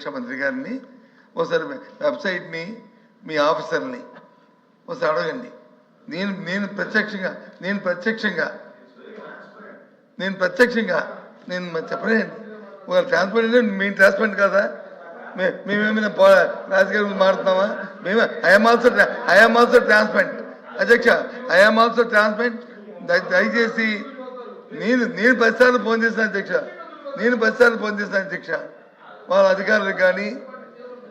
ముఖ్యమంత్రి గారిని ఒకసారి వెబ్సైట్ని మీ ఆఫీసర్ని ఒకసారి అడగండి. నేను ప్రత్యక్షంగా చెప్పలేండి. ఒక ట్రాన్స్పరెంట్ మేము ట్రాన్స్పరెంట్ కదా, మేమేమైనా రాజకీయ మారుతున్నామా? మేము ఐఎమ్ ఆల్సో ట్రాన్స్పరెంట్ అధ్యక్ష, ఐఎమ్ ఆల్సో ట్రాన్స్పరెంట్. దయచేసి నేను 10 సార్లు ఫోన్ చేశాను అధ్యక్ష, వాళ్ళ అధికారులకు కానీ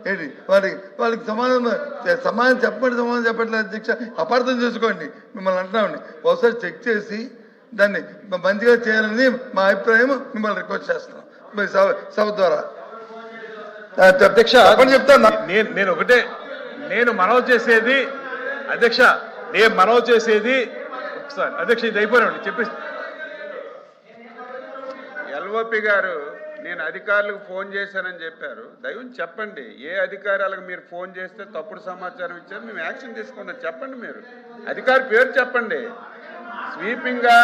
ఏంటి వాళ్ళకి సమాధానం చెప్పట్లేదు అధ్యక్ష. అపార్థం చేసుకోండి, మిమ్మల్ని అంటున్నామండి. ఒకసారి చెక్ చేసి దాన్ని మంచిగా చేయాలని మా అభిప్రాయం. మిమ్మల్ని రిక్వెస్ట్ చేస్తున్నాం మరి సభ ద్వారా. అధ్యక్ష చెప్తాను నేను మనవి చేసేది అధ్యక్ష, ఒకసారి అధ్యక్ష ఇది అయిపోయినండి చెప్పేసి. ఎల్ఓపి గారు నేను అధికారులకు ఫోన్ చేశానని చెప్పారు. దయవుని చెప్పండి, ఏ అధికారులకు మీరు ఫోన్ చేస్తే తప్పుడు సమాచారం ఇచ్చారు, మేము యాక్షన్ తీసుకుంటాం. చెప్పండి, మీరు అధికారి పేరు చెప్పండి. స్వీపింగ్ గా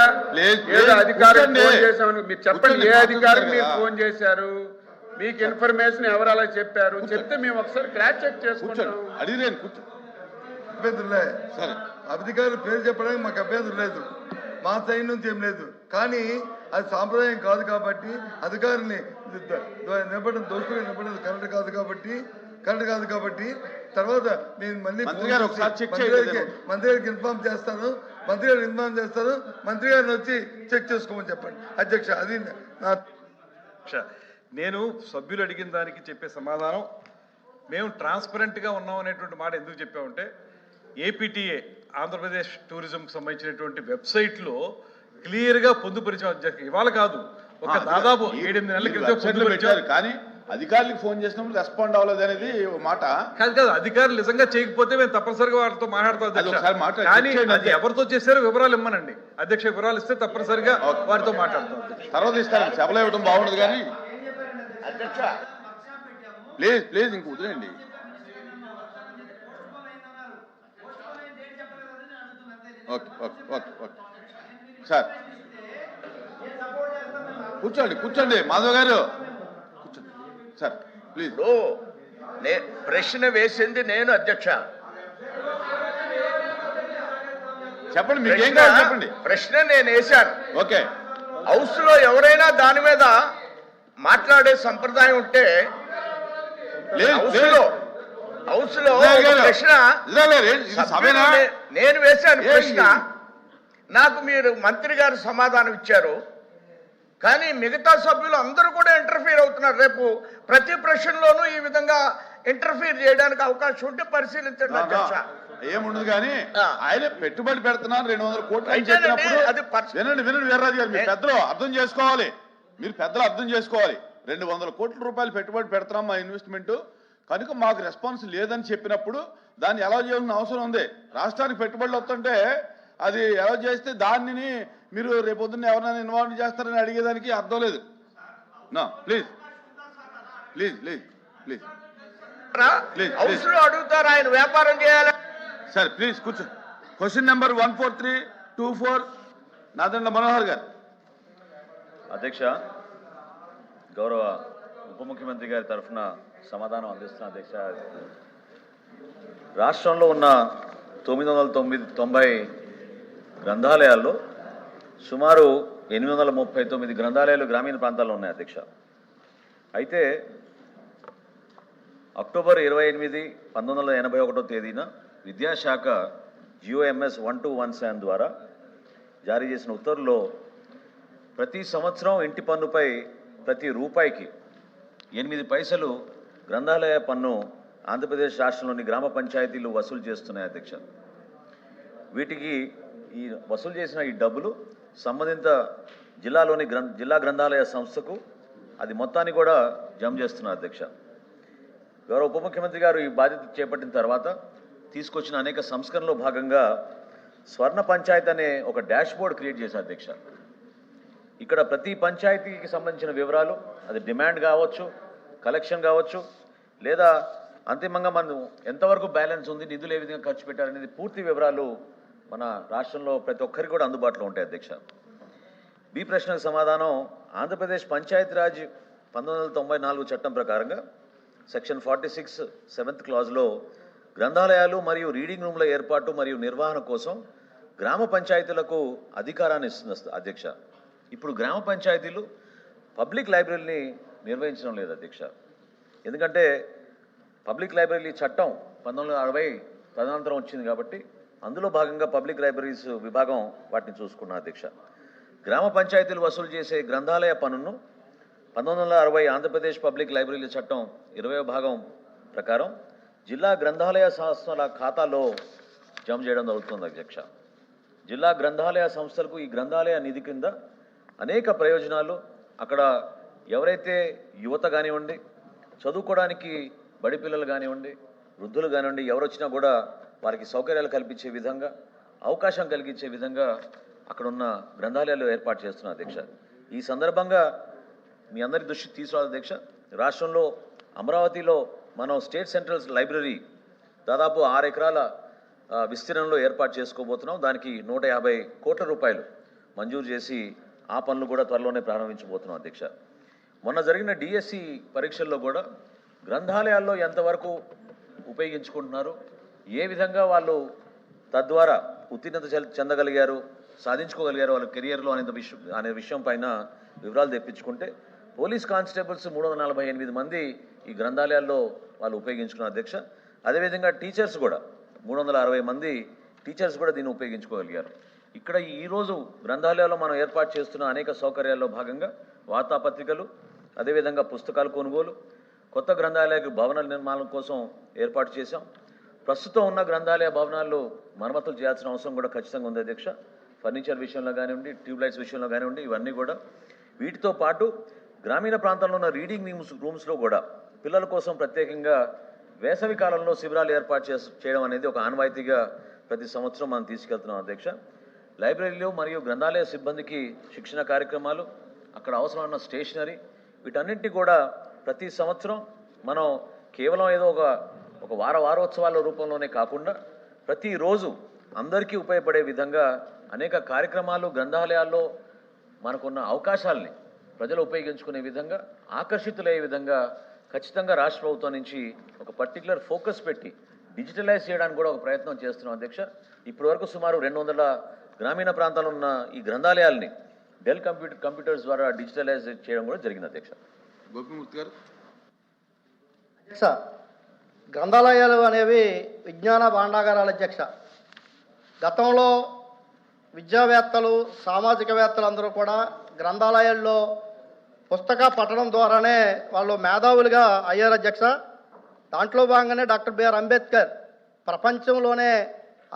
ఏదో అధికారులకు ఫోన్ చేశామని మీరు చెప్పండి. ఏ అధికారికి మీరు ఫోన్ చేశారు, మీకు ఇన్ఫర్మేషన్ ఎవరు అలా చెప్పారు చెప్తే మేము ఒకసారి క్రాస్ చెక్ చేసుకుంటాం. అధికారులు పేరు చెప్పడానికి మాకు అభ్యంతరం లేదు, మా సైడ్ నుంచి ఏం లేదు. కానీ అది సాంప్రదాయం కాదు కాబట్టి అధికారుల్ని దోషులుగా నిలబడడం కరెక్ట్ కాదు కాబట్టి తర్వాత నేను మళ్ళీ మంత్రి గారికి ఇన్ఫార్మ్ చేస్తాను. మంత్రి గారిని వచ్చి చెక్ చేసుకోమని చెప్పండి అధ్యక్ష. అది నేను సభ్యులు అడిగిన దానికి చెప్పే సమాధానం, మేము ట్రాన్స్పరెంట్గా ఉన్నాం అనేటువంటి మాట ఎందుకు చెప్పామంటే, ఏపీటీఏ ఆంధ్రప్రదేశ్ టూరిజంకి సంబంధించినటువంటి వెబ్సైట్లో క్లియర్గా పొందుపరిచాం అధ్యక్ష. ఇవాళ కాదు, ఒక దాదాపు 7-8 నెలల క్రితం పొందుపరిచారు. కానీ అధికారులకు ఫోన్ చేసినప్పుడు రెస్పాండ్ అవ్వలేదు అనేది మాట కాదు. అధికారులు నిజంగా చేయకపోతే మేము తప్పనిసరిగా వారితో మాట్లాడతాం అధ్యక్ష. కానీ అది ఎవరితో చేశారో వివరాలు ఇమ్మనండి అధ్యక్ష. వివరాలు ఇస్తే తప్పనిసరిగా వారితో మాట్లాడతాం. తర్వాత ఇస్తాను, సభలో ఇవ్వడం బాగుండదు. కానీ ప్లీజ్ ఇంక వదిలేండి. ఓకే సార్, కూర్చోండి మాధవ్ గారు, కూర్చోండి సార్ ప్లీజ్. ప్రశ్న వేసింది నేను అధ్యక్ష. చెప్పండి, మీకు ఏం కావాలి చెప్పండి. ప్రశ్న నేను వేశాను. ఓకే, హౌస్ లో ఎవరైనా దాని మీద మాట్లాడే సంప్రదాయం ఉంటే హౌస్ లో ప్రశ్న నేను వేశాను. ప్రశ్న నాకు మీరు మంత్రి గారు సమాధానం ఇచ్చారు, కానీ మిగతా సభ్యులు అందరూ కూడా ఇంటర్ఫీర్ అవుతున్నారు. రేపు ప్రతి ప్రశ్నలోనూ ఈ విధంగా ఇంటర్ఫీర్ చేయడానికి అవకాశం ఉంటే పరిశీలించండి అధ్యక్ష. ఏముండదు కానీ ఆయన పెట్టుబడి పెడుతున్నారు 200 కోట్లు అని చెప్పినప్పుడు వినండి వీర్రాజు గారు, మీరు పెద్దలు అర్థం చేసుకోవాలి. 200 కోట్ల రూపాయలు పెట్టుబడి పెడుతున్నాం మా ఇన్వెస్ట్మెంట్, కనుక మాకు రెస్పాన్స్ లేదని చెప్పినప్పుడు దాన్ని ఎలా చేయాల్సిన అవసరం ఉంది. రాష్ట్రానికి పెట్టుబడులు వస్తుంటే అది ఎలా చేస్తే దానిని మీరు రేపొద్దున్న ఎవరైనా ఇన్వాల్వ్ చేస్తారని అడిగేదానికి అర్థం లేదు. హౌస్ లో అడుగుతారు ఆయన వ్యాపారం చేయాలి. సార్ ప్లీజ్ కూర్చో. క్వశ్చన్ నెంబర్ 14324 నాదండ్ల మనోహర్ గారు. అధ్యక్ష, గౌరవ ఉప ముఖ్యమంత్రి గారి తరఫున సమాధానం అందిస్తున్న అధ్యక్ష. రాష్ట్రంలో ఉన్న 990 గ్రంథాలయాల్లో సుమారు 839 గ్రంథాలయాలు గ్రామీణ ప్రాంతాల్లో ఉన్నాయి అధ్యక్ష. అయితే అక్టోబర్ 28, 1981 తేదీన విద్యాశాఖ GOMS 1217 ద్వారా జారీ చేసిన ఉత్తర్వుల్లో ప్రతి సంవత్సరం ఇంటి పన్నుపై ప్రతి రూపాయికి 8 పైసలు గ్రంథాలయ పన్ను ఆంధ్రప్రదేశ్ రాష్ట్రంలోని గ్రామ పంచాయతీలు వసూలు చేస్తున్నాయి అధ్యక్ష. వీటికి ఈ వసూలు చేసిన ఈ డబ్బులు సంబంధిత జిల్లాలోని జిల్లా గ్రంథాలయ సంస్థకు అది మొత్తాన్ని కూడా జమ చేస్తున్నారు అధ్యక్ష. గౌరవ ఉప ముఖ్యమంత్రి గారు ఈ బాధ్యత చేపట్టిన తర్వాత తీసుకొచ్చిన అనేక సంస్కరణలో భాగంగా స్వర్ణ పంచాయతీ అనే ఒక డాష్ బోర్డ్ క్రియేట్ చేశారు అధ్యక్ష. ఇక్కడ ప్రతి పంచాయతీకి సంబంధించిన వివరాలు, అది డిమాండ్ కావచ్చు, కలెక్షన్ కావచ్చు, లేదా అంతిమంగా మనం ఎంతవరకు బ్యాలెన్స్ ఉంది, నిధులు ఏ విధంగా ఖర్చు పెట్టారనేది పూర్తి వివరాలు మన రాష్ట్రంలో ప్రతి ఒక్కరికి కూడా అందుబాటులో ఉంటాయి అధ్యక్ష. బి ప్రశ్నకు సమాధానం, ఆంధ్రప్రదేశ్ పంచాయతీరాజ్ 1994 చట్టం ప్రకారంగా సెక్షన్ 46 7th క్లాజ్లో గ్రంథాలయాలు మరియు రీడింగ్ రూమ్ల ఏర్పాటు మరియు నిర్వహణ కోసం గ్రామ పంచాయతీలకు అధికారాన్ని ఇస్తుంది అధ్యక్ష. ఇప్పుడు గ్రామ పంచాయతీలు పబ్లిక్ లైబ్రరీని నిర్వహించడం లేదు అధ్యక్ష. ఎందుకంటే పబ్లిక్ లైబ్రరీ చట్టం 1960 తదనంతరం వచ్చింది కాబట్టి అందులో భాగంగా పబ్లిక్ లైబ్రరీస్ విభాగం వాటిని చూసుకున్న అధ్యక్ష. గ్రామ పంచాయతీలు వసూలు చేసే గ్రంథాలయ పన్నును 1960 ఆంధ్రప్రదేశ్ పబ్లిక్ లైబ్రరీల చట్టం 20వ భాగం ప్రకారం జిల్లా గ్రంథాలయ సంస్థల ఖాతాలో జమ చేయడం జరుగుతుంది అధ్యక్ష. జిల్లా గ్రంథాలయ సంస్థలకు ఈ గ్రంథాలయ నిధి కింద అనేక ప్రయోజనాలు, అక్కడ ఎవరైతే యువత కానివ్వండి, చదువుకోవడానికి బడి పిల్లలు కానివ్వండి, వృద్ధులు కానివ్వండి, ఎవరు వచ్చినా కూడా వారికి సౌకర్యాలు కల్పించే విధంగా, అవకాశం కలిగించే విధంగా అక్కడ ఉన్న గ్రంథాలయాలు ఏర్పాటు చేస్తున్నారు అధ్యక్ష. ఈ సందర్భంగా మీ అందరి దృష్టికి తీసుకురావాలి అధ్యక్ష. రాష్ట్రంలో అమరావతిలో మనం స్టేట్ సెంట్రల్ లైబ్రరీ దాదాపు 6 ఎకరాల విస్తీర్ణంలో ఏర్పాటు చేసుకోబోతున్నాం. దానికి 150 కోట్ల రూపాయలు మంజూరు చేసి ఆ పనులు కూడా త్వరలోనే ప్రారంభించబోతున్నాం అధ్యక్ష. మొన్న జరిగిన డిఎస్సి పరీక్షల్లో కూడా గ్రంథాలయాల్లో ఎంతవరకు ఉపయోగించుకుంటున్నారు, ఏ విధంగా వాళ్ళు తద్వారా ఉత్తీర్ణత చెందగలిగారు, సాధించుకోగలిగారు వాళ్ళ కెరియర్లో అనే విషయం పైన వివరాలు తెప్పించుకుంటే పోలీస్ కానిస్టేబుల్స్ 348 మంది ఈ గ్రంథాలయాల్లో వాళ్ళు ఉపయోగించుకున్నారు అధ్యక్ష. అదేవిధంగా టీచర్స్ కూడా 360 మంది టీచర్స్ కూడా దీన్ని ఉపయోగించుకోగలిగారు. ఇక్కడ ఈరోజు గ్రంథాలయాల్లో మనం ఏర్పాటు చేస్తున్న అనేక సౌకర్యాల్లో భాగంగా వార్తాపత్రికలు, అదేవిధంగా పుస్తకాల కొనుగోలు, కొత్త గ్రంథాలయ భవనాల నిర్మాణం కోసం ఏర్పాటు చేశాం. ప్రస్తుతం ఉన్న గ్రంథాలయ భవనాల్లో మరమ్మతులు చేయాల్సిన అవసరం కూడా ఖచ్చితంగా ఉంది అధ్యక్ష. ఫర్నిచర్ విషయంలో కానివ్వండి, ట్యూబ్లైట్స్ విషయంలో కానివ్వండి, ఇవన్నీ కూడా. వీటితో పాటు గ్రామీణ ప్రాంతంలో ఉన్న రీడింగ్ రూమ్స్లో కూడా పిల్లల కోసం ప్రత్యేకంగా వేసవి కాలంలో శిబిరాలు ఏర్పాటు చేయడం అనేది ఒక ఆనవాయితీగా ప్రతి సంవత్సరం మనం తీసుకెళ్తున్నాం అధ్యక్ష. లైబ్రరీలు మరియు గ్రంథాలయ సిబ్బందికి శిక్షణ కార్యక్రమాలు, అక్కడ అవసరమైన స్టేషనరీ, వీటన్నింటినీ కూడా ప్రతి సంవత్సరం మనం కేవలం ఏదో ఒక వారోత్సవాల రూపంలోనే కాకుండా ప్రతిరోజు అందరికీ ఉపయోగపడే విధంగా అనేక కార్యక్రమాలు గ్రంథాలయాల్లో మనకున్న అవకాశాలని ప్రజలు ఉపయోగించుకునే విధంగా, ఆకర్షితులయ్యే విధంగా ఖచ్చితంగా రాష్ట్ర ప్రభుత్వం నుంచి ఒక పర్టికులర్ ఫోకస్ పెట్టి డిజిటలైజ్ చేయడానికి కూడా ఒక ప్రయత్నం చేస్తున్నాం అధ్యక్ష. ఇప్పటి వరకు సుమారు 200 గ్రామీణ ప్రాంతాల్లో ఉన్న ఈ గ్రంథాలయాల్ని డెల్ కంప్యూటర్స్ ద్వారా డిజిటలైజ్ చేయడం కూడా జరిగింది అధ్యక్ష. గోపిమూర్తి గారు. అధ్యక్ష, గ్రంథాలయాలు అనేవి విజ్ఞాన భాండాగారాల అధ్యక్ష. గతంలో విద్యావేత్తలు, సామాజికవేత్తలు అందరూ కూడా గ్రంథాలయాల్లో పుస్తక పఠనం ద్వారానే వాళ్ళు మేధావులుగా అయ్యారు అధ్యక్ష. దాంట్లో భాగంగానే డాక్టర్ బిఆర్ అంబేద్కర్ ప్రపంచంలోనే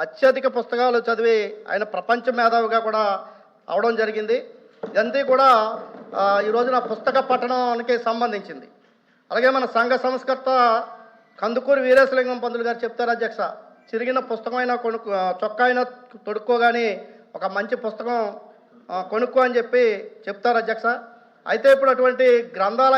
అత్యధిక పుస్తకాలు చదివి ఆయన ప్రపంచ మేధావిగా కూడా అవడం జరిగింది. ఇదంతా కూడా ఈ రోజున పుస్తక పఠనానికి సంబంధించింది. అలాగే మన సంఘ సంస్కర్త కందుకూరి వీరేశలింగం పంతులు గారు చెప్తారు అధ్యక్ష, చిరిగిన పుస్తకమైనా చొక్కా అయినా తొడుక్కోగాని ఒక మంచి పుస్తకం కొనుక్కో అని చెప్పి చెప్తారు అధ్యక్ష. అయితే ఇప్పుడు అటువంటి గ్రంథాలయ